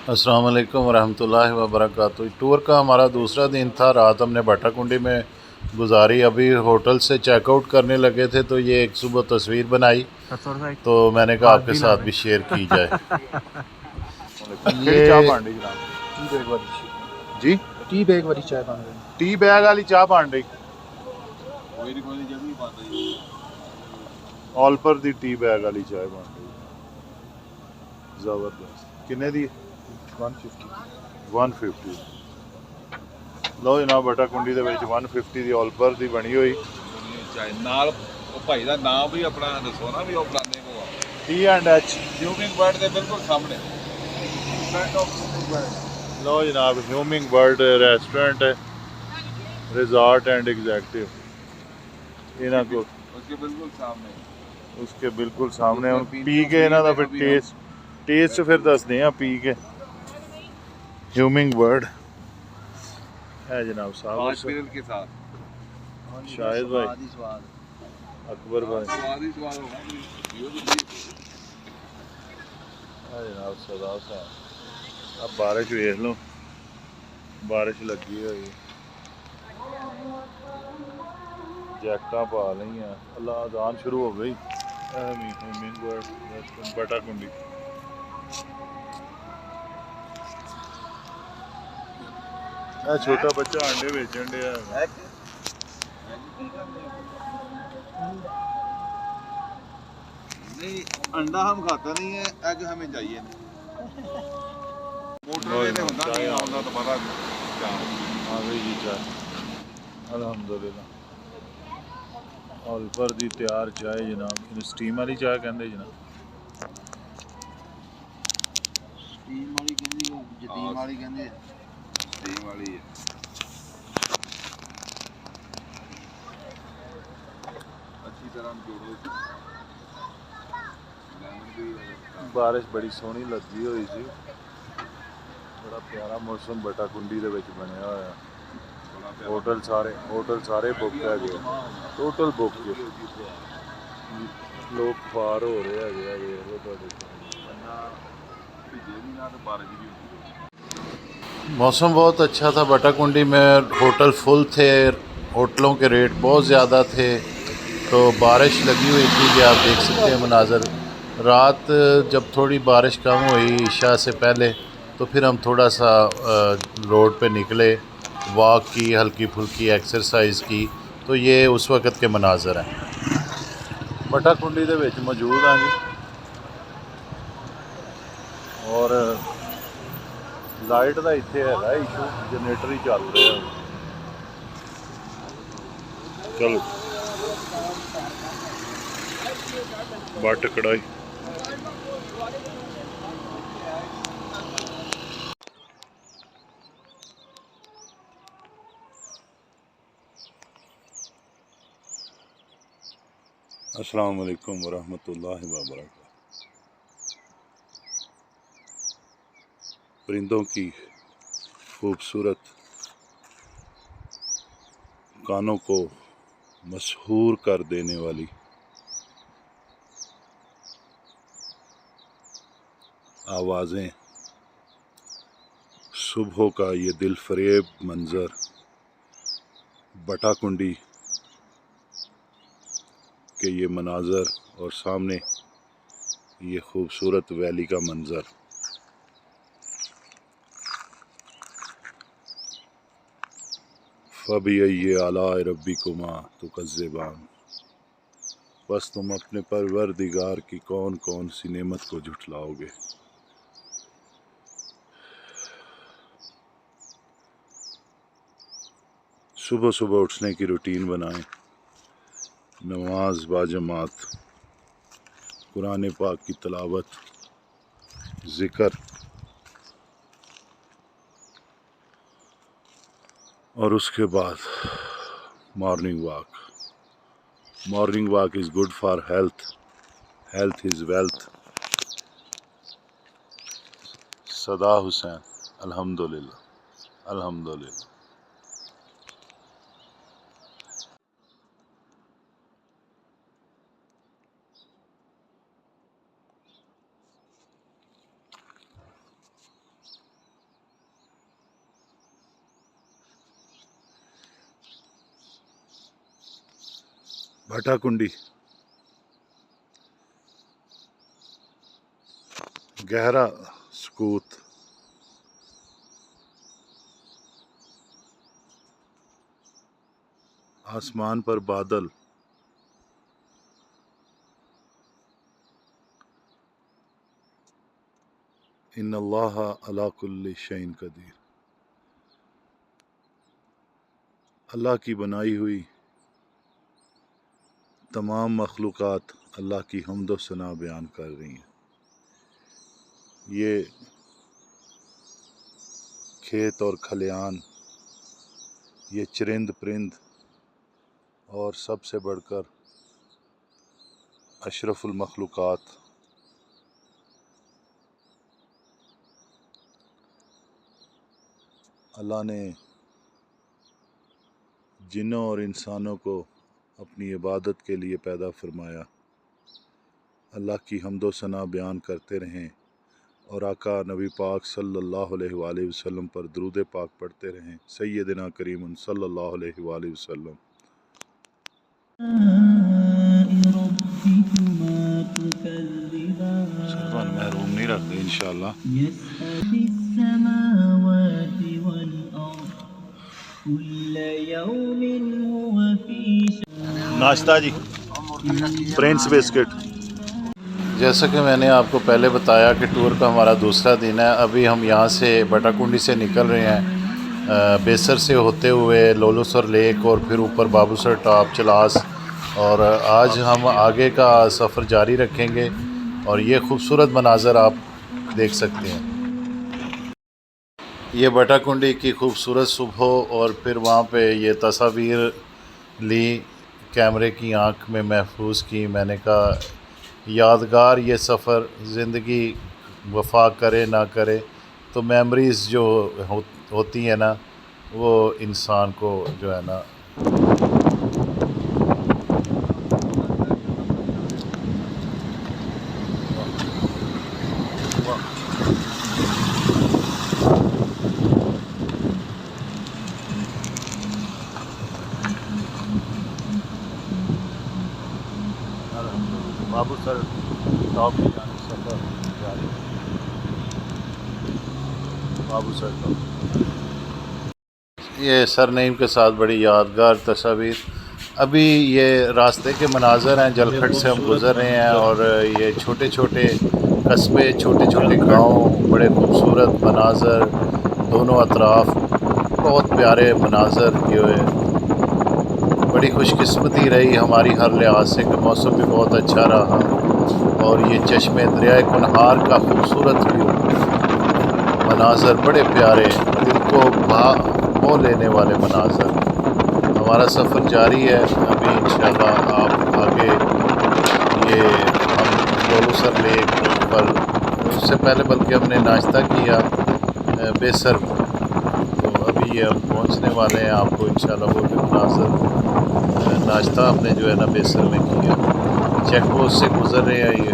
अस्सलाम वालेकुम वरहमतुल्लाहि वबरकातुहू। टूर का हमारा दूसरा दिन था। रात हमने भट्टाकुंडी में गुजारी। अभी होटल से चेकआउट करने लगे थे तो ये एक सुबह तस्वीर बनाई तो मैंने कहा आपके साथ भी शेयर की जाए। केड़ी चाह ये बन रही जनाब? टी बैग वाली जी टी बैग वाली चाय बन रही। टी बैग वाली चाह बन रही, ऑल पर दी टी बैग वाली चाय बन रही। जबरदस्त। किन्ने दी? 150 150। लो जनाब भट्टाकुंडी ਦੇ ਵਿੱਚ 150 ਦੀ ऑल पर दी बनी हुई ਚਾਹੇ ਨਾਲ ਉਹ ਭਾਈ ਦਾ ਨਾਮ ਵੀ ਆਪਣਾ ਦੱਸੋ ਨਾ ਵੀ ਉਹ ਫਲਾਣੇ ਕੋ ਆ टी एंड एच। ਹਿਊਮਿੰਗ ਬਰਡ ਦੇ ਬਿਲਕੁਲ ਸਾਹਮਣੇ ਫਰੰਟ ਆਫ ਹਿਊਮਿੰਗ ਬਰਡ लो जनाब ह्यूमिंग बर्ड रेस्टोरेंट है, रिजॉर्ट एंड एग्जैक्टिव इन्हों को उसके बिल्कुल सामने उसके बिल्कुल सामने। हम पी के इन्हों का फिर टेस्ट फिर दसते हैं पी के। ह्यूमिंग बर्ड है जनाब साहब। पाँच मिनट के साथ शाहिद भाई, अकबर भाई, स्वाद ही स्वाद होगा है जनाब सदा साहब। अब बारिश देख लो, बारिश लगी हुई है, जैकटा पा ली हैं। अल्लाह अजान शुरू हो गई। Humming bird Bhattakundi. छोटा बच्चा अंडे बेचन डे है। नहीं अंडा हम खाता नहीं है एग हमें चाहिए मोटर वेले होता नहीं आउंदा दोबारा आ गई जी चाय अल्हम्दुलिल्लाह। ऑल पर दी तैयार चाय जनाब। इन स्टीम वाली चाय कहते जनाब। स्टीम वाली कहंदी है, जतीम वाली कहंदे स्टीम वाली है अच्छी तरह जोड़ो बारिश बड़ी सोहनी लगी हुई सी। बड़ा प्यारा मौसम भट्टाकुंडी दे विच बनया होया। होटल सारे बुक है गए, टोटल बुक है। लोग पार हो रहे हैं मौसम बहुत अच्छा था भट्टाकुंडी में। होटल फुल थे, होटलों के रेट बहुत ज़्यादा थे तो बारिश लगी हुई थी कि आप देख सकते हैं मनाजर। रात जब थोड़ी बारिश कम हुई ईशा से पहले तो फिर हम थोड़ा सा रोड पे निकले, वॉक की, हल्की फुल्की एक्सरसाइज की। तो ये उस वक़्त के मनाजर हैं भट्टाकुंडी दे विच मौजूद हैं जी। और लाइट का इत्थे है इशू, जनरेटर ही चल रहे हैं। चलो बट कढ़ाई अस्सलाम वालेकुम वरहमतुल्लाहि वबरकातुहू। परिंदों की खूबसूरत, कानों को मशहूर कर देने वाली आवाज़ें, सुबह का ये दिल फरेब मंज़र, भट्टाकुंडी के ये मनाजर और सामने ये खूबसूरत वैली का मंज़र। फ़बिअय्यि आलाए रब्बिकुमा तुकज़्ज़िबान। बस तुम अपने परवरदिगार की कौन कौन सी नेमत को झुठलाओगे। सुबह सुबह उठने की रूटीन बनाएं, नमाज बाजमात, कुरान पाक की तलावत, ज़िक्र और उसके बाद morning walk. Morning walk is good for health, health is wealth. सदा हुसैन। अल्हम्दुलिल्लाह अल्हम्दुलिल्लाह। भटाकुंडी गहरा सकूत। आसमान पर बादल। इन्नल्लाह अला कुल्लि शैइन कदीर। अल्लाह की बनाई हुई तमाम मखलूक़ात अल्लाह की हम्द व सना बयान कर रही हैं। ये खेत और खलियान, ये चरिंद परिंद और सबसे बढ़कर अशरफुल मखलूक़ात अल्लाह ने जिन्नों और इंसानों को अपनी इबादत के लिए पैदा फरमाया। अल्लाह की हम्द व सना बयान करते रहें और आका नबी पाक सल्लल्लाहु अलैहि वसल्लम पर दुरूद पाक पढ़ते रहें। सय्यदना करीम सल्लल्लाहु अलैहि वसल्लम। महरूम नहीं रखते इंशाअल्लाह। नाश्ता जी, प्रिंस बिस्किट। जैसा कि मैंने आपको पहले बताया कि टूर का हमारा दूसरा दिन है। अभी हम यहाँ से बटाकुंडी से निकल रहे हैं, बेसर से होते हुए लोलोसर लेक और फिर ऊपर बाबूसर टॉप चलास, और आज हम आगे का सफ़र जारी रखेंगे। और ये खूबसूरत मनाज़र आप देख सकते हैं। ये बटाकुंडी की खूबसूरत सुबह, और फिर वहाँ पे ये तस्वीर ली, कैमरे की आँख में महफूज की। मैंने कहा यादगार ये सफ़र, ज़िंदगी वफा करे ना करे तो मेमोरीज़ जो होती हैं ना, वो इंसान को जो है ना बाबूसर टॉप की जाने सफ़र जारी। बाबूसर टॉप, ये सरनेम के साथ बड़ी यादगार तस्वीर। अभी ये रास्ते के मनाज़र हैं, जलखट से हम गुज़र रहे हैं, और ये छोटे छोटे कस्बे, छोटे छोटे गांव, बड़े खूबसूरत मनाज़र दोनों अतराफ़, बहुत प्यारे मनाज़र। ये बड़ी खुशकिस्मती रही हमारी हर लिहाज से कि मौसम भी बहुत अच्छा रहा, और ये चश्मे दरियाए कुनहार का खूबसूरत व्यू, मनाज़र बड़े प्यारे, दिल को मोह लेने वाले मनाज़र। हमारा सफ़र जारी है। अभी इंशाल्लाह आप आगे ये हम लोलोसर लेक पर, उससे पहले बल्कि हमने नाश्ता किया बेसर, तो अभी ये हम पहुंचने वाले हैं। आपको इंशाल्लाह वो भी मनाज़र, नाश्ता हमने जो है ना बेसर में किया। चेक पोस्ट से गुज़र रहे हैं। ये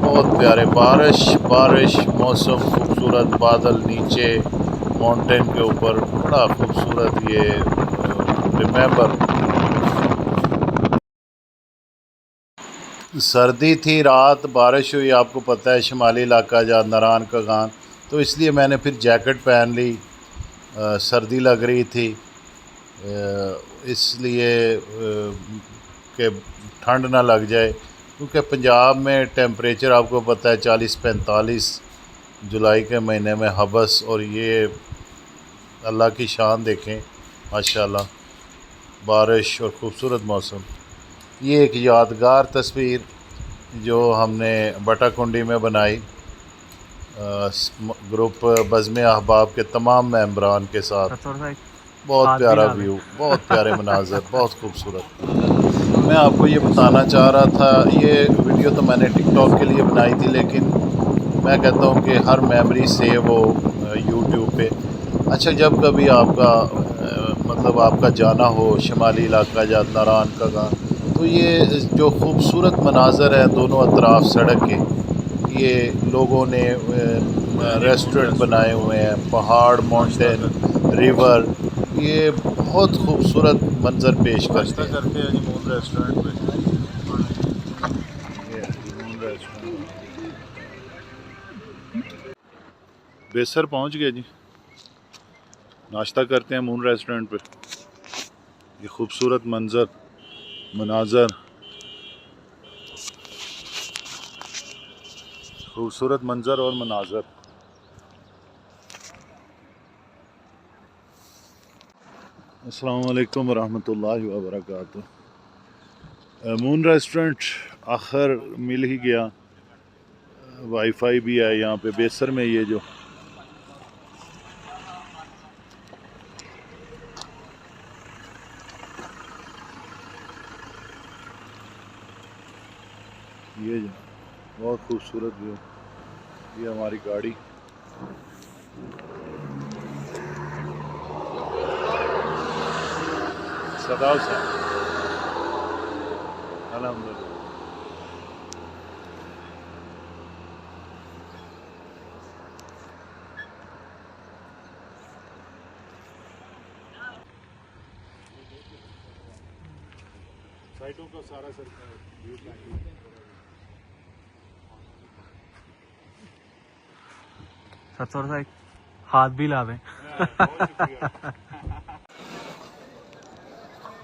बहुत प्यारे, बारिश मौसम खूबसूरत, बादल नीचे माउंटेन के ऊपर, बड़ा खूबसूरत ये रिमेंबर। सर्दी थी, रात बारिश हुई, आपको पता है शुमाली इलाका जहाँ नारान का गान, तो इसलिए मैंने फिर जैकेट पहन ली। सर्दी लग रही थी इसलिए कि ठंड ना लग जाए, क्योंकि पंजाब में टेम्परेचर आपको पता है 40-45 जुलाई के महीने में हबस। और ये अल्लाह की शान देखें माशाल्लाह, बारिश और ख़ूबसूरत मौसम। ये एक यादगार तस्वीर जो हमने बटाकुंडी में बनाई, ग्रुप बज़्म अहबाब के तमाम मेंबरान के साथ। बहुत प्यारा व्यू, बहुत प्यारे मनाज़र, बहुत खूबसूरत। मैं आपको ये बताना चाह रहा था, ये वीडियो तो मैंने टिकटॉक के लिए बनाई थी, लेकिन मैं कहता हूँ कि हर मेमोरी सेव हो यूट्यूब पे। अच्छा, जब कभी आपका मतलब आपका जाना हो शुमाली इलाका या नारान का गाँव, तो ये जो खूबसूरत मनाज़र हैं दोनों अतराफ़ सड़क के, ये लोगों ने रेस्टोरेंट बनाए हुए हैं, पहाड़, माउंटेन, रिवर, ये बहुत खूबसूरत मंजर पेश नाश्ता करते हैं। करते हैं जी मून रेस्टोरेंट पे। ये है जी मून रेस्टोरेंट। बेसर पहुंच गए जी, नाश्ता करते हैं मून रेस्टोरेंट पे। ये खूबसूरत मनाजर खूबसूरत मंजर और मनाजर। अस्सलाम वालेकुम वरहमतुल्लाहि वबरकातुहू। मून रेस्टोरेंट आखिर मिल ही गया, वाईफाई भी है यहाँ पे बेसर में। ये जो बहुत खूबसूरत व्यू। ये हमारी गाड़ी। सदाव से अल्हम्दुलिल्लाह। साइटों का सारा व्यू थोड़ा सा हाथ भी लावे।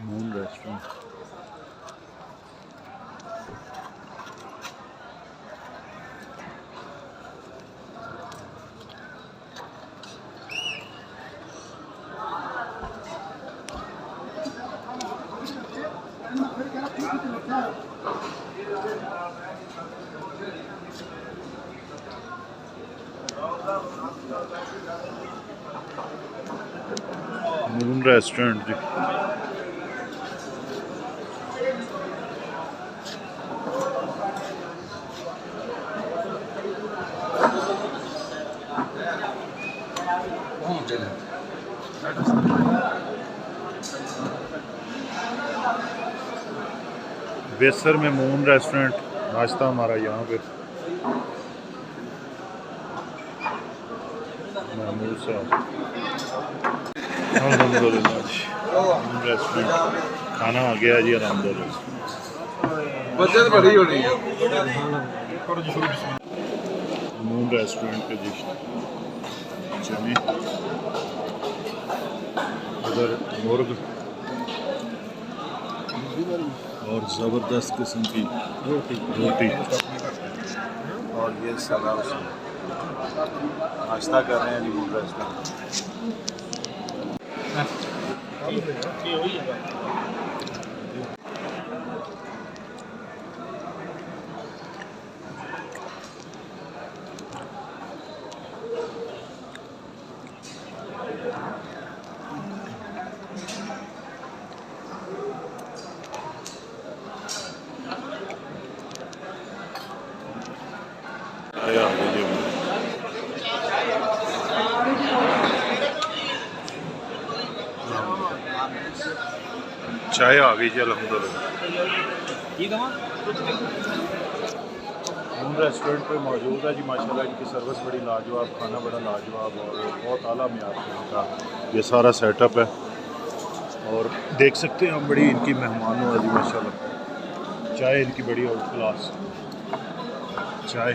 Moon restaurant. मून रेस्टोरेंट जी। बेसर में मून रेस्टोरेंट, नाश्ता हमारा यहाँ पे। महमूद साहब अल्हम्दुलिल्लाह जी। मून रेस्टोरेंट खाना आ गया जी अल्हम्दुलिल्लाह। बचत बड़ी होनी है। मून रेस्टोरेंट पे जी चलिए। उधर मुर्ग और ज़बरदस्त किस्म की रोटी और ये सलाद। नाश्ता कर रहे हैं जी मून रेस्टोरेंट। आया चाय आ गई जी अल्हम्दुलिल्लाह। मून रेस्टोरेंट पे मौजूद है जी माशाल्लाह। इनकी सर्विस बड़ी लाजवाब, खाना बड़ा लाजवाब और बहुत आला मेयार का इनका ये सारा सेटअप है। और देख सकते हैं हम बड़ी इनकी मेहमान नवाजी माशाल्लाह। चाय इनकी बड़ी आउट क्लास चाय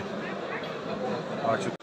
आ चुकी।